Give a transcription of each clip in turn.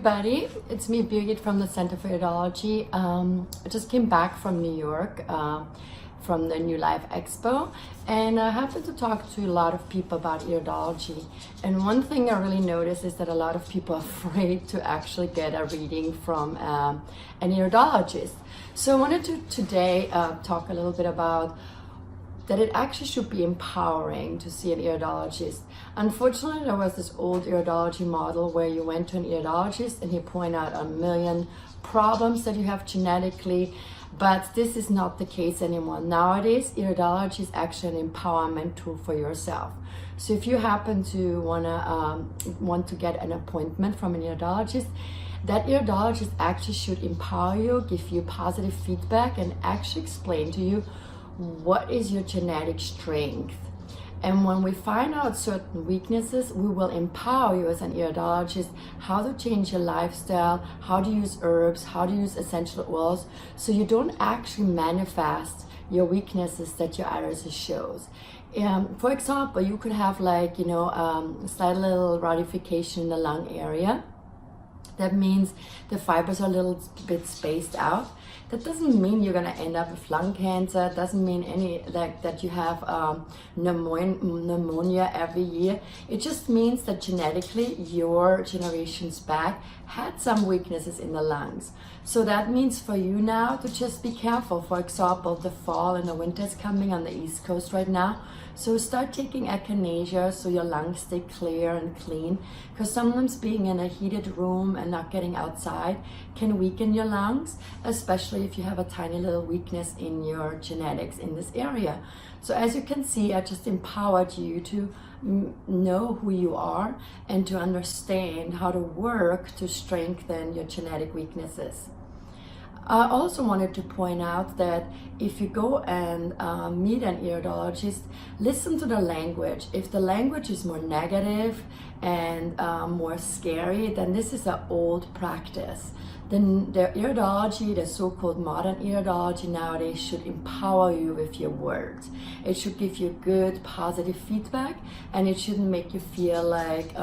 everybody, it's me Birgit from the Center for Iridology. I just came back from New York from the New Life Expo, and I happened to talk to a lot of people about iridology. And one thing I really noticed is that a lot of people are afraid to actually get a reading from an iridologist. So I wanted to today talk a little bit about that it actually should be empowering to see an iridologist. Unfortunately, there was this old iridology model where you went to an iridologist and he pointed out a million problems that you have genetically, but this is not the case anymore. Nowadays, iridology is actually an empowerment tool for yourself. So if you happen to want to get an appointment from an iridologist, that iridologist actually should empower you, give you positive feedback, and actually explain to you what is your genetic strength. And when we find out certain weaknesses, we will empower you as an iridologist how to change your lifestyle, how to use herbs, how to use essential oils, so you don't actually manifest your weaknesses that your iris shows. For example, you could have slight little radification in the lung area. That means the fibers are a little bit spaced out. That doesn't mean you're going to end up with lung cancer. It doesn't mean that you have pneumonia every year. It just means that genetically your generations back had some weaknesses in the lungs. So that means for you now to just be careful. For example, the fall and the winter is coming on the East Coast right now. So start taking echinacea so your lungs stay clear and clean, because sometimes being in a heated room and not getting outside can weaken your lungs, especially if you have a tiny little weakness in your genetics in this area. So as you can see, I just empowered you to know who you are and to understand how to work to strengthen your genetic weaknesses. I also wanted to point out that if you go and meet an iridologist, listen to the language. If the language is more negative and more scary, then this is an old practice. Then the iridology, the so-called modern iridology nowadays, should empower you with your words. It should give you good, positive feedback, and it shouldn't make you feel like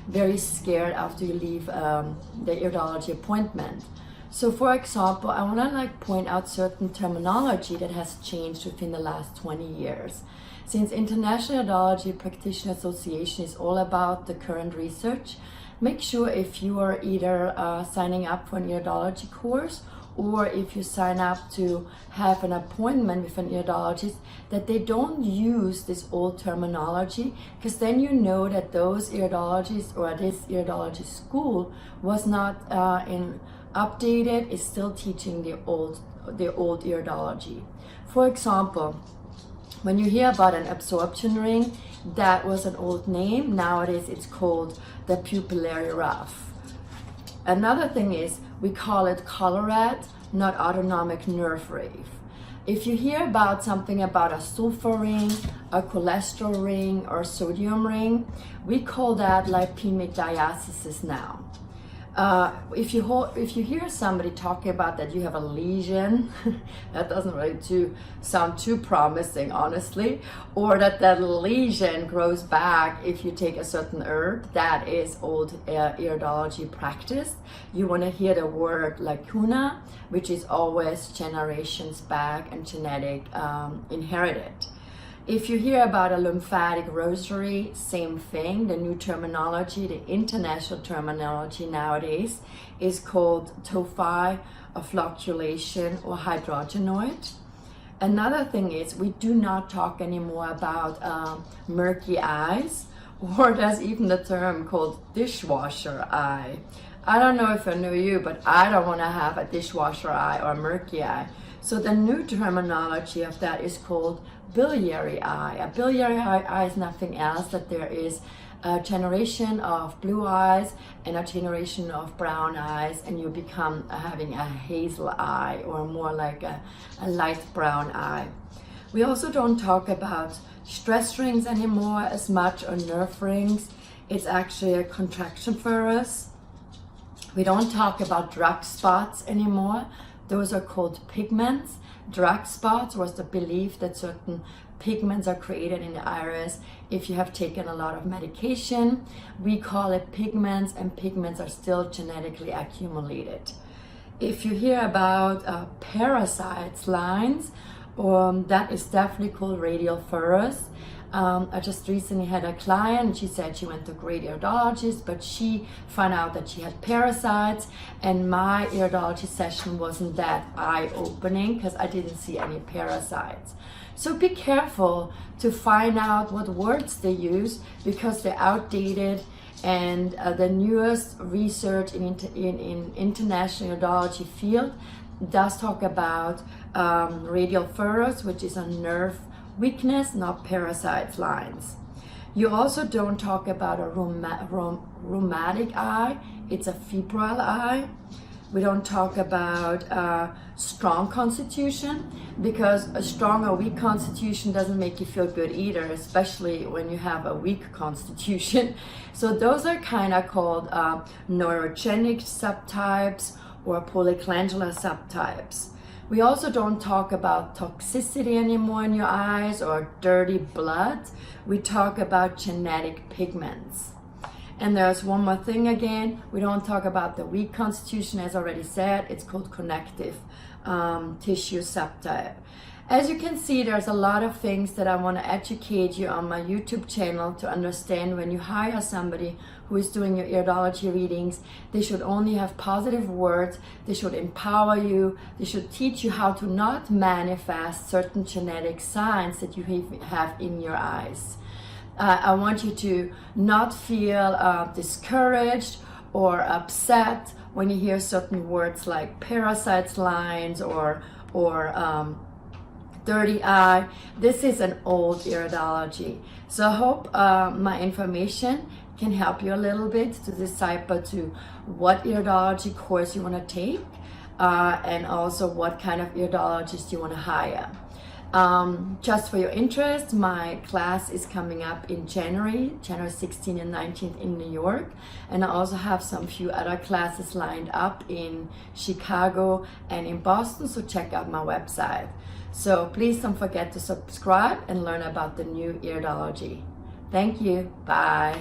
very scared after you leave the iridology appointment. So for example, I want to point out certain terminology that has changed within the last 20 years. Since International Iridology Practitioner Association is all about the current research, make sure if you are either signing up for an iridology course or if you sign up to have an appointment with an iridologist, that they don't use this old terminology, because then you know that those iridologists or this iridology school was not updated, is still teaching the old iridology. For example, when you hear about an absorption ring, that was an old name. Nowadays it's called the pupillary ruff. Another thing is we call it colorate, not autonomic nerve wave. If you hear about something about a sulfur ring, a cholesterol ring, or sodium ring, we call that lipemic diastasis now. If you hear somebody talking about that you have a lesion, that doesn't really sound too promising, honestly, or that lesion grows back if you take a certain herb, that is old iridology practice. You want to hear the word lacuna, which is always generations back and genetic inherited. If you hear about a lymphatic rosary, same thing. The new terminology, the international terminology nowadays, is called tophi, a flocculation, or hydrogenoid. Another thing is we do not talk anymore about murky eyes, or there's even the term called dishwasher eye. I don't know if I know you, but I don't want to have a dishwasher eye or a murky eye. So the new terminology of that is called biliary eye. A biliary eye is nothing else that there is a generation of blue eyes and a generation of brown eyes, and you become having a hazel eye or more like a light brown eye. We also don't talk about stress rings anymore as much, or nerve rings. It's actually a contraction for us. We don't talk about drug spots anymore. Those are called pigments. drug spots was the belief that certain pigments are created in the iris if you have taken a lot of medication. We call it pigments, and pigments are still genetically accumulated. If you hear about parasites lines, that is definitely called radial furrows. I just recently had a client. She said she went to a great iridologist, but she found out that she had parasites, and my iridology session wasn't that eye-opening because I didn't see any parasites. So be careful to find out what words they use, because they're outdated, and the newest research in international iridology field does talk about radial furrows, which is a nerve weakness, not parasite lines. You also don't talk about a rheumatic eye. It's a febrile eye. We don't talk about strong constitution, because a strong or weak constitution doesn't make you feel good either, especially when you have a weak constitution. So those are kind of called neurogenic subtypes or polyclandular subtypes. We also don't talk about toxicity anymore in your eyes or dirty blood. We talk about genetic pigments. And there's one more thing again, we don't talk about the weak constitution, as already said. It's called connective tissue subtype. As you can see, there's a lot of things that I want to educate you on my YouTube channel to understand. When you hire somebody who is doing your iridology readings, they should only have positive words. They should empower you. They should teach you how to not manifest certain genetic signs that you have in your eyes. I want you to not feel discouraged or upset when you hear certain words like parasites lines or dirty eye. This is an old iridology. So I hope my information can help you a little bit to decipher to what iridology course you want to take, and also what kind of iridologist you want to hire. Just for your interest, my class is coming up in January 16th and 19th in New York, and I also have some few other classes lined up in Chicago and in Boston, so check out my website. So please don't forget to subscribe and learn about the new iridology. Thank you. Bye.